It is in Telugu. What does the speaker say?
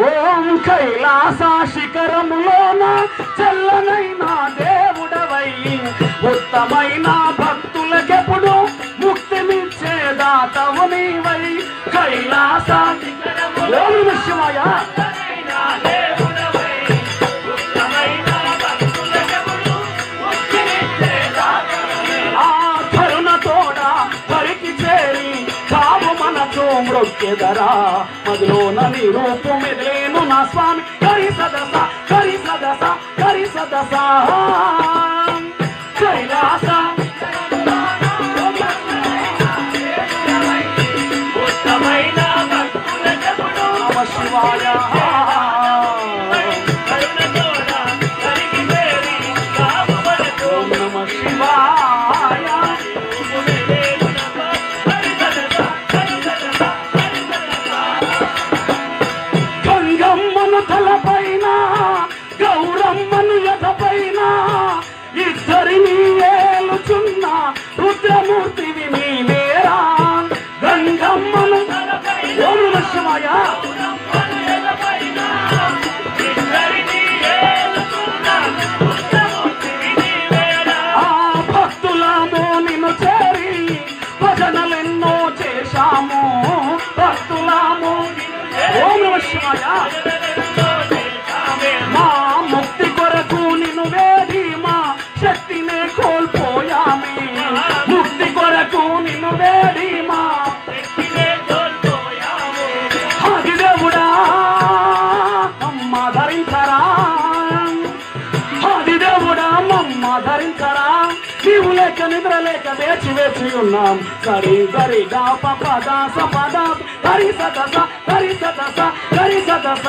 ఓం కైలాస శిఖరములోన చల్లనైన దేవుడవై ఉత్తమైన భక్తులకెప్పుడు ముక్తినిచ్చే దాతవు నీవై కైలాస ఓం శివాయ మృక్కెదరా మదిలోన నీ రూపు మెదిలేను నా స్వామి కరి సదస కరి సదస కరి సదస కైలాస నమ శివాయ నమ శివాయ తలపైన గౌరమ్మను ఎదపైన ఇద్దరిని ఏలుచున్న రుద్రమూర్తివి నీవేరా గంగమ్మను ఓం నమః శివాయ ఆ భక్తులము నిన్ను చేరి భజనలెన్నో చేశాము భక్తులము ఓం నమః శివాయ మా ముక్తి కొరకు నిన్ను వేడి మా శక్తినే కోల్పోయామే ముక్తి కొరకు నిన్ను వేడి మా శక్తినే కోల్పోయామే ఆదిదేవుడా అమ్మ ధరించరా ఆదిదేవుడా అమ్మ ధరించరా నీవు లేక నిద్ర లేక వేచి వేచి ఉన్నాం సరి గరి గా పద సపద హరి సదస హరి సదస హరి సదస